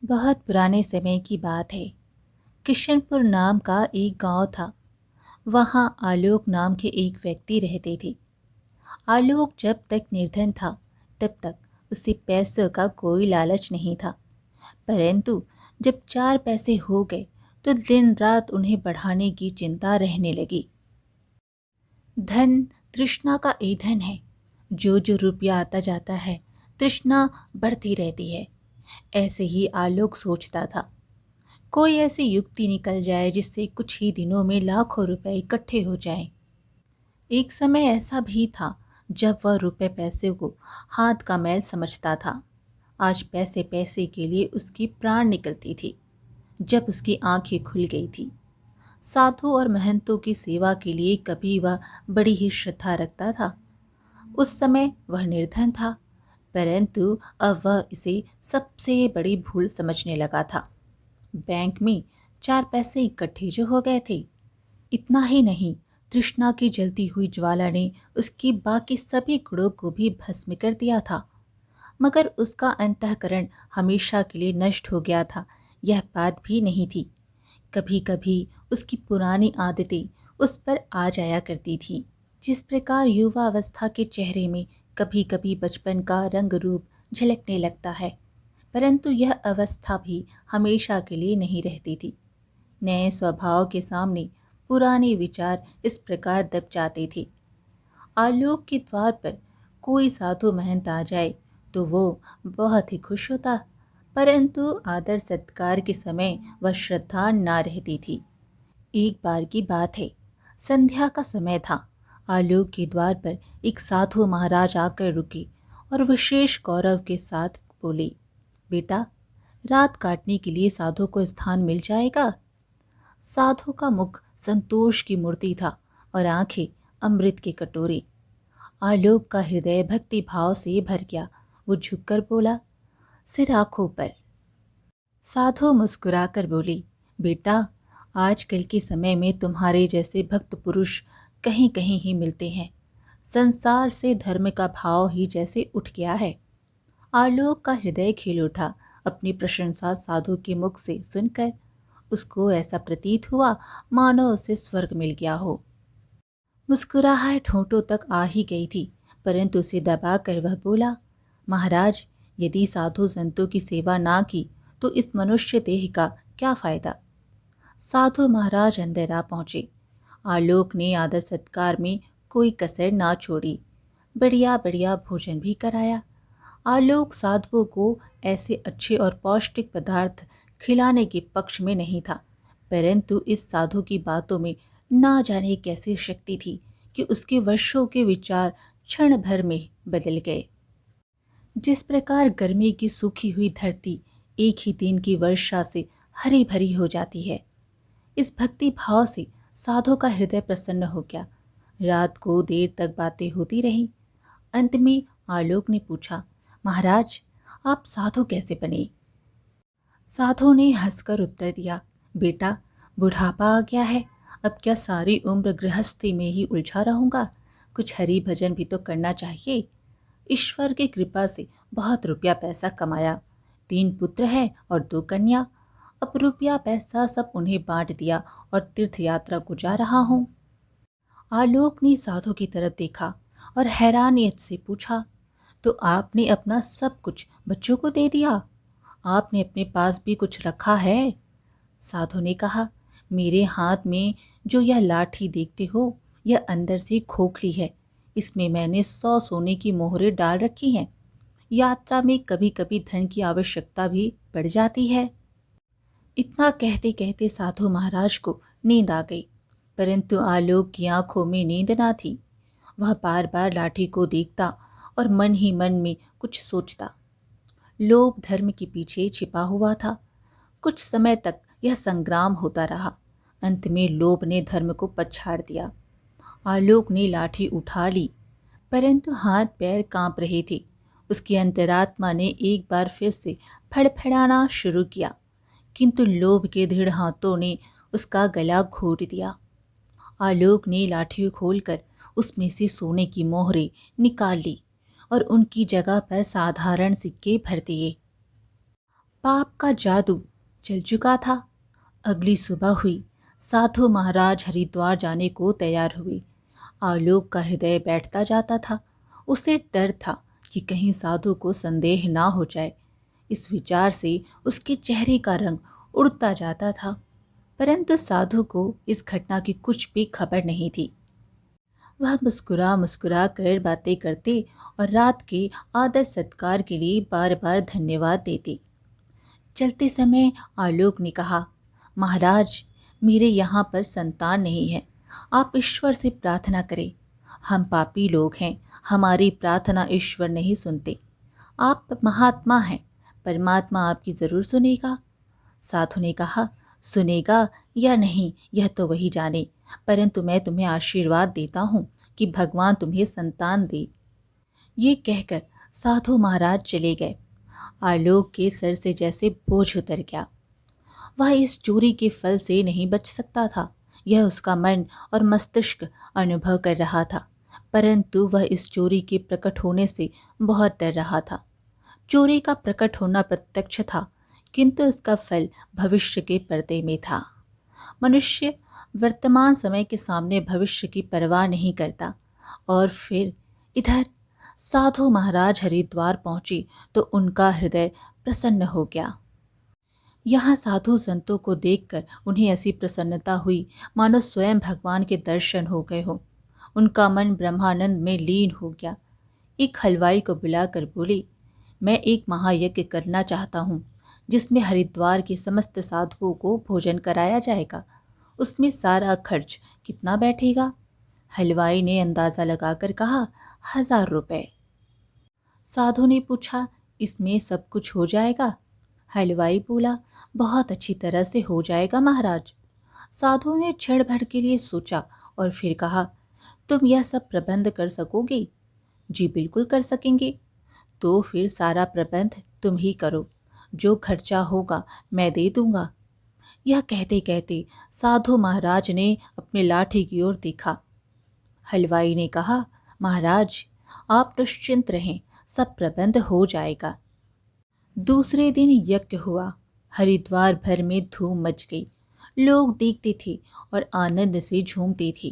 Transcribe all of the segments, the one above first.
बहुत पुराने समय की बात है। किशनपुर नाम का एक गांव था। वहां आलोक नाम के एक व्यक्ति रहते थे। आलोक जब तक निर्धन था तब तक उसे पैसों का कोई लालच नहीं था। परंतु जब 4 पैसे हो गए तो दिन रात उन्हें बढ़ाने की चिंता रहने लगी। धन तृष्णा का ईंधन है। जो जो रुपया आता जाता है, तृष्णा बढ़ती रहती है। ऐसे ही आलोक सोचता था। कोई ऐसी युक्ति निकल जाए जिससे कुछ ही दिनों में लाखों रुपए इकट्ठे हो जाएं। एक समय ऐसा भी था जब वह रुपए पैसे को हाथ का मैल समझता था। आज पैसे पैसे के लिए उसकी प्राण निकलती थी। जब उसकी आंखें खुल गई थी, साधु और महंतों की सेवा के लिए कभी वह बड़ी ही श्रद्धा रखता था। उस समय वह निर्धन था, परंतु अब वह इसे सबसे बड़ी भूल समझने लगा था। बैंक में 4 पैसे इकट्ठे जो हो गए थे। इतना ही नहीं, तृष्णा की जलती हुई ज्वाला ने उसकी बाकी सभी गुणों को भी भस्म कर दिया था। मगर उसका अंतःकरण हमेशा के लिए नष्ट हो गया था, यह बात भी नहीं थी। कभी कभी उसकी पुरानी आदतें उस पर आ जाया करती थी। जिस प्रकार युवावस्था के चेहरे में कभी कभी बचपन का रंग रूप झलकने लगता है, परंतु यह अवस्था भी हमेशा के लिए नहीं रहती थी। नए स्वभाव के सामने पुराने विचार इस प्रकार दब जाते थे। आलोक के द्वार पर कोई साधु महंत आ जाए तो वो बहुत ही खुश होता, परंतु आदर सत्कार के समय वह श्रद्धा ना रहती थी। एक बार की बात है, संध्या का समय था। आलोक के द्वार पर एक साधु महाराज आकर रुके और विशेष गौरव के साथ बोले, बेटा, रात काटने के लिए साधु को स्थान मिल जाएगा। साधु का मुख संतोष की मूर्ति था और आंखें अमृत के कटोरे। आलोक का हृदय भक्ति भाव से भर गया। वो झुककर बोला, सिर आंखों पर। साधु मुस्कुराकर बोली, बेटा, आजकल के समय में तुम्हारे जैसे भक्त पुरुष कहीं कहीं ही मिलते हैं। संसार से धर्म का भाव ही जैसे उठ गया है। आलोक का हृदय खिल उठा अपनी प्रशंसा साधु के मुख से सुनकर। उसको ऐसा प्रतीत हुआ मानो उसे स्वर्ग मिल गया हो। मुस्कुराहट होठों तक आ ही गई थी, परंतु उसे दबाकर वह बोला, महाराज, यदि साधु संतों की सेवा ना की तो इस मनुष्य देह का क्या फायदा। साधु महाराज अंदर आ पहुंचे। आलोक ने आदर सत्कार में कोई कसर ना छोड़ी। बढ़िया बढ़िया भोजन भी कराया। आलोक साधुओं को ऐसे अच्छे और पौष्टिक पदार्थ खिलाने के पक्ष में नहीं था, परंतु इस साधु की बातों में ना जाने कैसी शक्ति थी कि उसके वर्षों के विचार क्षण भर में बदल गए। जिस प्रकार गर्मी की सूखी हुई धरती एक ही दिन की वर्षा से हरी भरी हो जाती है, इस भक्ति भाव से साधु का हृदय प्रसन्न हो गया। रात को देर तक बातें होती रहीं। अंत में आलोक ने पूछा, महाराज, आप साधु कैसे बने। साधु ने हंसकर उत्तर दिया, बेटा, बुढ़ापा आ गया है, अब क्या सारी उम्र गृहस्थी में ही उलझा रहूंगा। कुछ हरि भजन भी तो करना चाहिए। ईश्वर की कृपा से बहुत रुपया पैसा कमाया। 3 पुत्र हैं और 2 कन्या। अब रुपया पैसा सब उन्हें बांट दिया और तीर्थ यात्रा को जा रहा हूँ। आलोक ने साधु की तरफ देखा और हैरानियत से पूछा, तो आपने अपना सब कुछ बच्चों को दे दिया? आपने अपने पास भी कुछ रखा है? साधु ने कहा, मेरे हाथ में जो यह लाठी देखते हो, यह अंदर से खोखली है। इसमें मैंने 100 सोने की मोहरें डाल रखी हैं। यात्रा में कभी कभी धन की आवश्यकता भी पड़ जाती है। इतना कहते कहते साधु महाराज को नींद आ गई, परंतु आलोक की आंखों में नींद ना थी। वह बार बार लाठी को देखता और मन ही मन में कुछ सोचता। लोभ धर्म के पीछे छिपा हुआ था। कुछ समय तक यह संग्राम होता रहा। अंत में लोभ ने धर्म को पछाड़ दिया। आलोक ने लाठी उठा ली, परंतु हाथ पैर कांप रहे थे। उसकी अंतरात्मा ने एक बार फिर से फड़फड़ाना शुरू किया, किंतु लोभ के दृढ़ हाथों ने उसका गला घोट दिया। आलोक ने लाठी खोलकर उसमें से सोने की मोहरें निकाल ली और उनकी जगह पर साधारण सिक्के भर दिए। पाप का जादू चल चुका था। अगली सुबह हुई, साधु महाराज हरिद्वार जाने को तैयार हुए। आलोक का हृदय बैठता जाता था। उसे डर था कि कहीं साधु को संदेह ना हो जाए। इस विचार से उसके चेहरे का रंग उड़ता जाता था। परंतु साधु को इस घटना की कुछ भी खबर नहीं थी। वह मुस्कुरा मुस्कुरा कर बातें करते और रात के आदर सत्कार के लिए बार बार धन्यवाद देते। चलते समय आलोक ने कहा, महाराज, मेरे यहाँ पर संतान नहीं है। आप ईश्वर से प्रार्थना करें। हम पापी लोग हैं, हमारी प्रार्थना ईश्वर नहीं सुनते। आप महात्मा हैं, परमात्मा आपकी ज़रूर सुनेगा। साधु ने कहा, सुनेगा या नहीं यह तो वही जाने, परंतु मैं तुम्हें आशीर्वाद देता हूँ कि भगवान तुम्हें संतान दे। ये कहकर साधु महाराज चले गए। आलोक के सर से जैसे बोझ उतर गया। वह इस चोरी के फल से नहीं बच सकता था। यह उसका मन और मस्तिष्क अनुभव कर रहा था, परंतु वह इस चोरी के प्रकट होने से बहुत डर रहा था। चोरी का प्रकट होना प्रत्यक्ष था, किंतु इसका फल भविष्य के पर्दे में था। मनुष्य वर्तमान समय के सामने भविष्य की परवाह नहीं करता। और फिर इधर साधु महाराज हरिद्वार पहुंचे तो उनका हृदय प्रसन्न हो गया। यहाँ साधु संतों को देखकर उन्हें ऐसी प्रसन्नता हुई मानो स्वयं भगवान के दर्शन हो गए हो। उनका मन ब्रह्मानंद में लीन हो गया। एक हलवाई को बुलाकर बोले, मैं एक महायज्ञ करना चाहता हूँ जिसमें हरिद्वार के समस्त साधुओं को भोजन कराया जाएगा। उसमें सारा खर्च कितना बैठेगा? हलवाई ने अंदाज़ा लगाकर कहा, 1000 रुपये। साधु ने पूछा, इसमें सब कुछ हो जाएगा? हलवाई बोला, बहुत अच्छी तरह से हो जाएगा महाराज। साधु ने क्षण भर के लिए सोचा और फिर कहा, तुम यह सब प्रबंध कर सकोगे? जी बिल्कुल कर सकेंगे। तो फिर सारा प्रबंध तुम ही करो, जो खर्चा होगा मैं दे दूंगा। यह कहते कहते साधु महाराज ने अपने लाठी की ओर देखा। हलवाई ने कहा, महाराज, आप निश्चिंत रहें, सब प्रबंध हो जाएगा। दूसरे दिन यज्ञ हुआ। हरिद्वार भर में धूम मच गई। लोग देखते थे और आनंद से झूमते थे।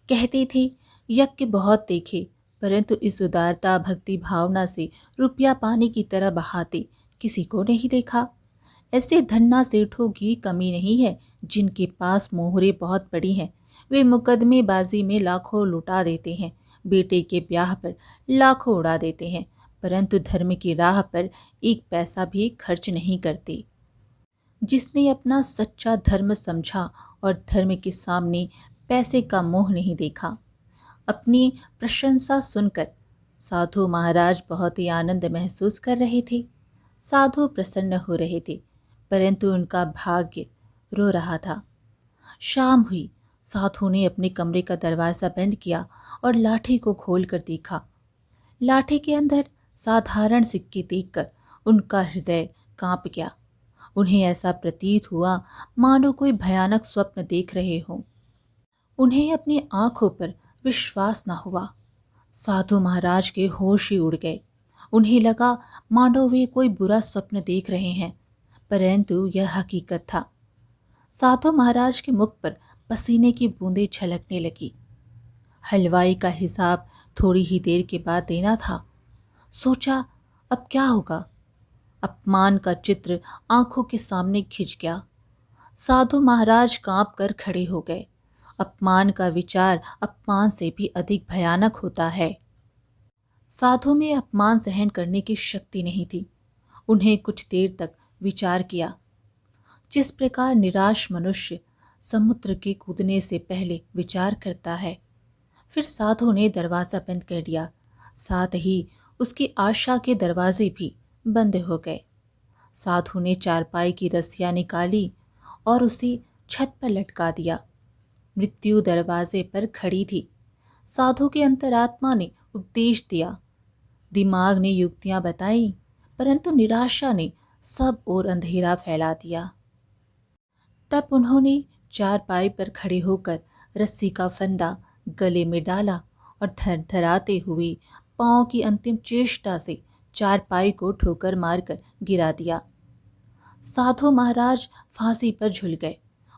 कहते थे, यज्ञ बहुत देखे, परंतु इस उदारता भक्ति भावना से रुपया पानी की तरह बहाते किसी को नहीं देखा। ऐसे धन्ना सेठों की कमी नहीं है जिनके पास मोहरे बहुत बड़ी हैं। वे मुकदमेबाजी में लाखों लुटा देते हैं, बेटे के ब्याह पर लाखों उड़ा देते हैं, परंतु धर्म की राह पर एक पैसा भी खर्च नहीं करते। जिसने अपना सच्चा धर्म समझा और धर्म के सामने पैसे का मोह नहीं देखा। अपनी प्रशंसा सुनकर साधु महाराज बहुत ही आनंद महसूस कर रहे थे। साधु प्रसन्न हो रहे थे, परंतु उनका भाग्य रो रहा था। शाम हुई। साधु ने अपने कमरे का दरवाज़ा बंद किया और लाठी को खोल कर देखा। लाठी के अंदर साधारण सिक्के देखकर उनका हृदय कांप गया। उन्हें ऐसा प्रतीत हुआ मानो कोई भयानक स्वप्न देख रहे हों। उन्हें अपनी आंखों पर विश्वास न हुआ। साधु महाराज के होश ही उड़ गए। उन्हें लगा मानो वे कोई बुरा स्वप्न देख रहे हैं, परंतु यह हकीकत था। साधु महाराज के मुख पर पसीने की बूंदें छलकने लगी। हलवाई का हिसाब थोड़ी ही देर के बाद देना था। सोचा, अब क्या होगा? अपमान का चित्र आंखों के सामने खिंच गया। साधु महाराज कांप कर खड़े हो गए। अपमान का विचार अपमान से भी अधिक भयानक होता है। साधु में अपमान सहन करने की शक्ति नहीं थी। उन्हें कुछ देर तक विचार किया। जिस प्रकार निराश मनुष्य समुद्र के कूदने से पहले विचार करता है। फिर साधु ने दरवाज़ा बंद कर दिया। साथ ही उसकी आशा के दरवाजे भी बंद हो गए। साधु ने चारपाई की रस्सियाँ निकाली और उसे छत पर लटका दिया। मृत्यु दरवाजे पर खड़ी थी। साधु के अंतरात्मा ने उपदेश दिया, दिमाग ने युक्तियां बताई, परंतु निराशा ने सब ओर अंधेरा फैला दिया। तब उन्होंने चारपाई पर खड़े होकर रस्सी का फंदा गले में डाला और थरथराते हुए पांव की अंतिम चेष्टा से चारपाई को ठोकर मारकर गिरा दिया। साधु महाराज फांसी पर झूल गए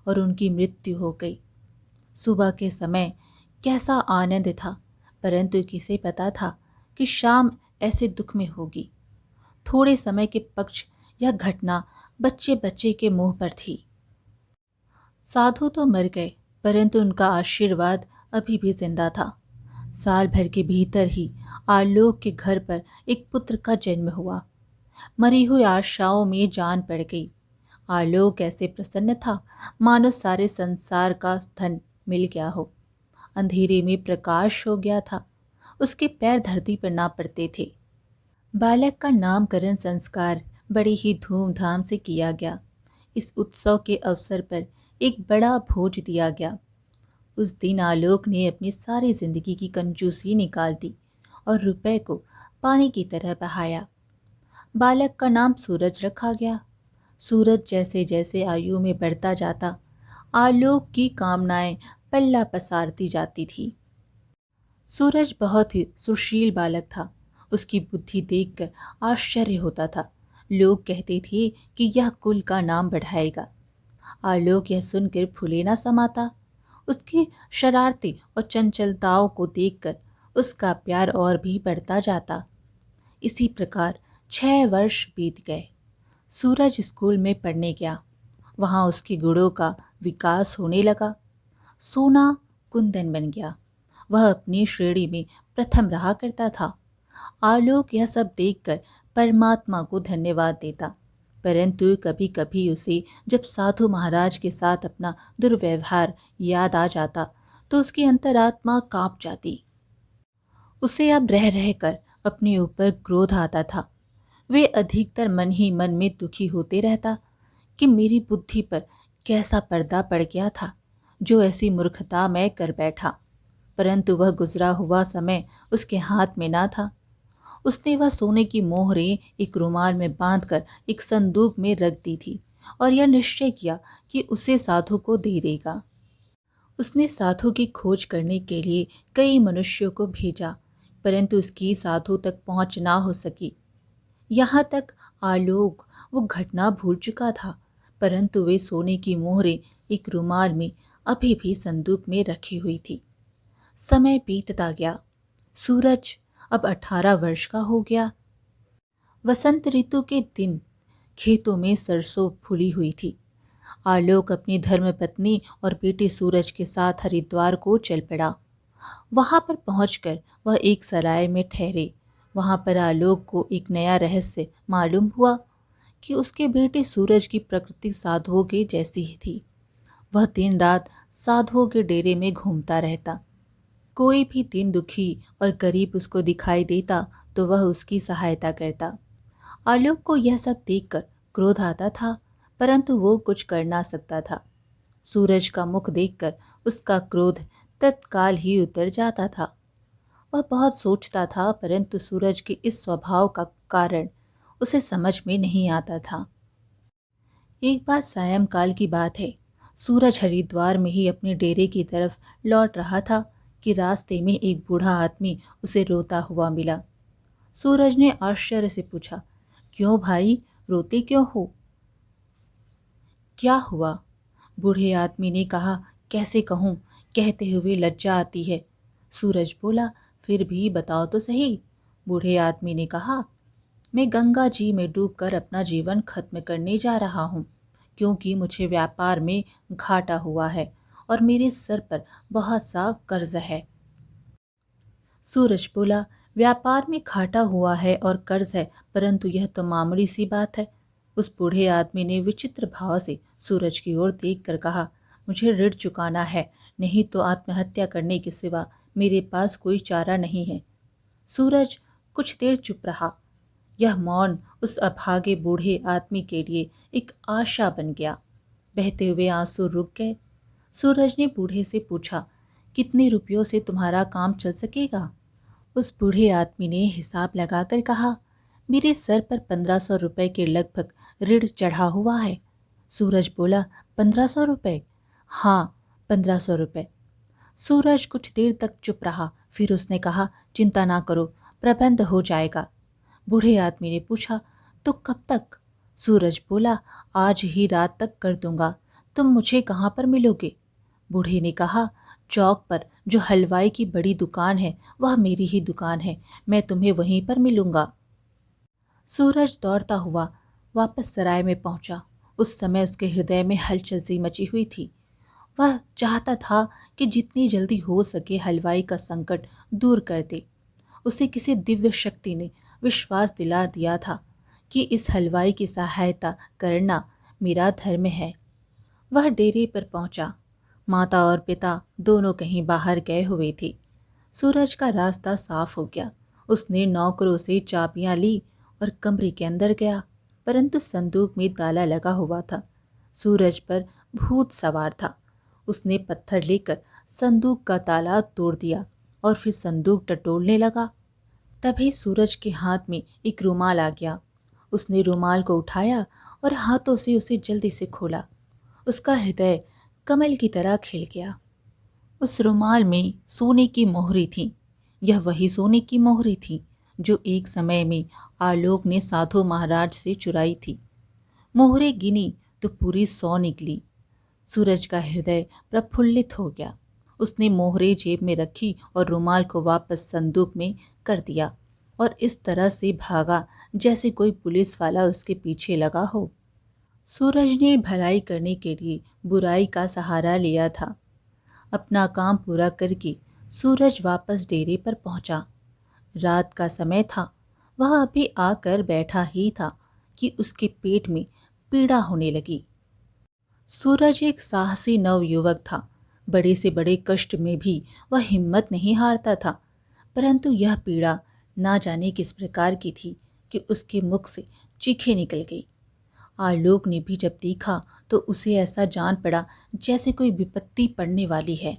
और उनकी मृत्यु हो गई। सुबह के समय कैसा आनंद था, परंतु किसे पता था कि शाम ऐसे दुख में होगी। थोड़े समय के पक्ष यह घटना बच्चे बच्चे के मुंह पर थी। साधु तो मर गए, परंतु उनका आशीर्वाद अभी भी जिंदा था। साल भर के भीतर ही आलोक के घर पर एक पुत्र का जन्म हुआ। मरी हुई आशाओं में जान पड़ गई। आलोक ऐसे प्रसन्न था मानो सारे संसार का धन मिल गया हो। अंधेरे में प्रकाश हो गया था। उसके पैर धरती पर ना पड़ते थे। बालक का नामकरण संस्कार बड़े ही धूमधाम से किया गया। इस उत्सव के अवसर पर एक बड़ा भोज दिया गया। उस दिन आलोक ने अपनी सारी जिंदगी की कंजूसी निकाल दी और रुपए को पानी की तरह बहाया। बालक का नाम सूरज रखा गया। सूरज जैसे जैसे आयु में बढ़ता जाता, आलोक की कामनाएं पल्ला पसारती जाती थी। सूरज बहुत ही सुशील बालक था। उसकी बुद्धि देखकर आश्चर्य होता था। लोग कहते थे कि यह कुल का नाम बढ़ाएगा। आलोक यह सुनकर फूले न समाता। उसकी शरारती और चंचलताओं को देखकर उसका प्यार और भी बढ़ता जाता। इसी प्रकार 6 वर्ष बीत गए। सूरज स्कूल में पढ़ने गया। वहाँ उसके गुणों का विकास होने लगा। सोना कुंदन बन गया। वह अपनी श्रेणी में प्रथम रहा करता था। आलोक यह सब देखकर परमात्मा को धन्यवाद देता, परंतु कभी कभी उसे जब साधु महाराज के साथ अपना दुर्व्यवहार याद आ जाता तो उसकी अंतरात्मा कांप जाती। उसे अब रह रहकर अपने ऊपर क्रोध आता था। वे अधिकतर मन ही मन में दुखी होते रहता कि मेरी बुद्धि पर कैसा पर्दा पड़ गया था जो ऐसी मूर्खता मैं कर बैठा। परंतु वह गुजरा हुआ समय उसके हाथ में ना था। उसने वह सोने की मोहरें एक रुमाल में बांधकर एक संदूक में रख दी थी और यह निश्चय किया कि उसे साधु को दे देगा। उसने साधु की खोज करने के लिए कई मनुष्यों को भेजा, परंतु उसकी साधु तक पहुंच ना हो सकी। यहाँ तक आलोक वो घटना भूल चुका था, परंतु वे सोने की मोहरें एक रुमाल में अभी भी संदूक में रखी हुई थी। समय बीतता गया। सूरज अब 18 वर्ष का हो गया। वसंत ऋतु के दिन खेतों में सरसों फूली हुई थी। आलोक अपनी धर्मपत्नी और बेटे सूरज के साथ हरिद्वार को चल पड़ा। वहां पर पहुंचकर वह एक सराय में ठहरे। वहां पर आलोक को एक नया रहस्य मालूम हुआ कि उसके बेटे सूरज की प्रकृति साधुओं के जैसी ही थी। वह दिन रात साधुओं के डेरे में घूमता रहता। कोई भी दिन दुखी और गरीब उसको दिखाई देता तो वह उसकी सहायता करता। आलोक को यह सब देखकर क्रोध आता था, परंतु वो कुछ कर ना सकता था। सूरज का मुख देखकर उसका क्रोध तत्काल ही उतर जाता था। वह बहुत सोचता था, परंतु सूरज के इस स्वभाव का कारण उसे समझ में नहीं आता था। एक बार सायंकाल की बात है। सूरज हरिद्वार में ही अपने डेरे की तरफ लौट रहा था कि रास्ते में एक बूढ़ा आदमी उसे रोता हुआ मिला। सूरज ने आश्चर्य से पूछा, क्यों भाई, रोते क्यों हो? क्या हुआ? बूढ़े आदमी ने कहा, कैसे कहूँ, कहते हुए लज्जा आती है। सूरज बोला, फिर भी बताओ तो सही। बूढ़े आदमी ने कहा, मैं गंगा जी में डूबकर अपना जीवन खत्म करने जा रहा हूँ, क्योंकि मुझे व्यापार में घाटा हुआ है और मेरे सर पर बहुत सा कर्ज है। सूरज बोला, व्यापार में घाटा हुआ है और कर्ज है, परंतु यह तो मामूली सी बात है। उस बूढ़े आदमी ने विचित्र भाव से सूरज की ओर देखकर कहा, मुझे ऋण चुकाना है, नहीं तो आत्महत्या करने के सिवा मेरे पास कोई चारा नहीं है। सूरज कुछ देर चुप रहा। यह मौन उस अभागे बूढ़े आदमी के लिए एक आशा बन गया। बहते हुए आंसू रुक गए। सूरज ने बूढ़े से पूछा, कितने रुपयों से तुम्हारा काम चल सकेगा? उस बूढ़े आदमी ने हिसाब लगाकर कहा, मेरे सर पर 1500 रुपये के लगभग ऋण चढ़ा हुआ है। सूरज बोला, 1500 रुपये? हाँ, 1500 रुपये। सूरज कुछ देर तक चुप रहा, फिर उसने कहा, चिंता ना करो, प्रबंध हो जाएगा। बूढ़े आदमी ने पूछा, तो कब तक? सूरज बोला, आज ही रात तक कर दूंगा। तुम मुझे कहाँ पर मिलोगे? बूढ़े ने कहा, चौक पर जो हलवाई की बड़ी दुकान है वह मेरी ही दुकान है, मैं तुम्हें वहीं पर मिलूंगा। सूरज दौड़ता हुआ वापस सराय में पहुंचा। उस समय उसके हृदय में हलचल सी मची हुई थी। वह चाहता था कि जितनी जल्दी हो सके हलवाई का संकट दूर कर दे। उसे किसी दिव्य शक्ति ने विश्वास दिला दिया था कि इस हलवाई की सहायता करना मेरा धर्म है। वह डेरे पर पहुंचा। माता और पिता दोनों कहीं बाहर गए हुए थे। सूरज का रास्ता साफ हो गया। उसने नौकरों से चाबियां ली और कमरे के अंदर गया, परंतु संदूक में ताला लगा हुआ था। सूरज पर भूत सवार था। उसने पत्थर लेकर संदूक का ताला तोड़ दिया और फिर संदूक टटोलने लगा। तभी सूरज के हाथ में एक रुमाल आ गया। उसने रुमाल को उठाया और हाथों से उसे जल्दी से खोला। उसका हृदय कमल की तरह खिल गया। उस रुमाल में सोने की मोहरें थीं। यह वही सोने की मोहरें थीं जो एक समय में आलोक ने साधु महाराज से चुराई थी। मोहरें गिनी तो पूरी 100 निकली। सूरज का हृदय प्रफुल्लित हो गया। उसने मोहरें जेब में रखी और रुमाल को वापस संदूक में कर दिया और इस तरह से भागा जैसे कोई पुलिस वाला उसके पीछे लगा हो। सूरज ने भलाई करने के लिए बुराई का सहारा लिया था। अपना काम पूरा करके सूरज वापस डेरे पर पहुंचा। रात का समय था। वह अभी आकर बैठा ही था कि उसके पेट में पीड़ा होने लगी। सूरज एक साहसी नवयुवक था। बड़े से बड़े कष्ट में भी वह हिम्मत नहीं हारता था, परंतु यह पीड़ा ना जाने किस प्रकार की थी कि उसके मुख से चीखें निकल गई। आलोक ने भी जब देखा तो उसे ऐसा जान पड़ा जैसे कोई विपत्ति पड़ने वाली है।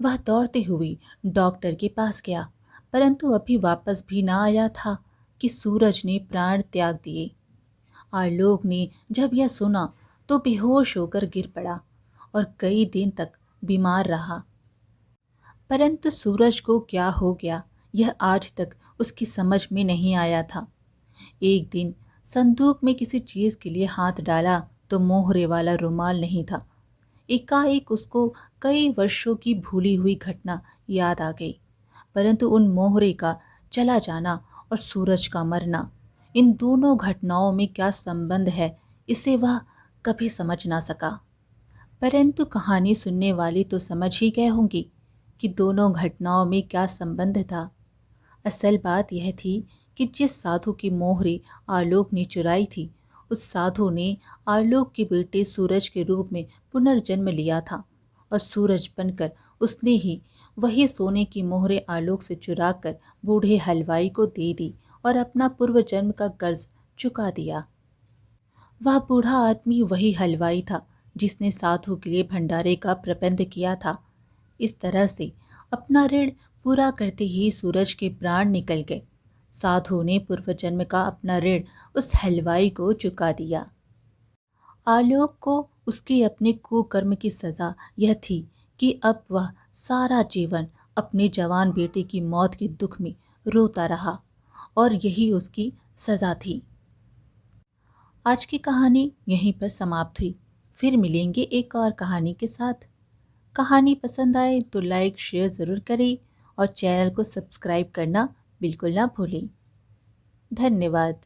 वह दौड़ते हुए डॉक्टर के पास गया, परंतु अभी वापस भी ना आया था कि सूरज ने प्राण त्याग दिए। आलोक ने जब यह सुना तो बेहोश होकर गिर पड़ा और कई दिन तक बीमार रहा। परंतु सूरज को क्या हो गया यह आज तक उसकी समझ में नहीं आया था। एक दिन संदूक में किसी चीज के लिए हाथ डाला तो मोहरे वाला रुमाल नहीं था। एकाएक उसको कई वर्षों की भूली हुई घटना याद आ गई, परंतु उन मोहरे का चला जाना और सूरज का मरना, इन दोनों घटनाओं में क्या संबंध है इसे वह कभी समझ ना सका। परंतु कहानी सुनने वाले तो समझ ही गए होंगे कि दोनों घटनाओं में क्या संबंध था। असल बात यह थी कि जिस साधु की मोहरे आलोक ने चुराई थी, उस साधु ने आलोक के बेटे सूरज के रूप में पुनर्जन्म लिया था और सूरज बनकर उसने ही वही सोने की मोहरे आलोक से चुराकर बूढ़े हलवाई को दे दी और अपना पूर्व जन्म का कर्ज चुका दिया। वह बूढ़ा आदमी वही हलवाई था जिसने साधु के लिए भंडारे का प्रबंध किया था। इस तरह से अपना ऋण पूरा करते ही सूरज के प्राण निकल गए। साधु ने पूर्व जन्म का अपना ऋण उस हलवाई को चुका दिया। आलोक को उसके अपने कुकर्म की सजा यह थी कि अब वह सारा जीवन अपने जवान बेटे की मौत के दुख में रोता रहा और यही उसकी सजा थी। आज की कहानी यहीं पर समाप्त हुई। फिर मिलेंगे एक और कहानी के साथ। कहानी पसंद आए तो लाइक शेयर ज़रूर करें और चैनल को सब्सक्राइब करना बिल्कुल ना भूलें। धन्यवाद।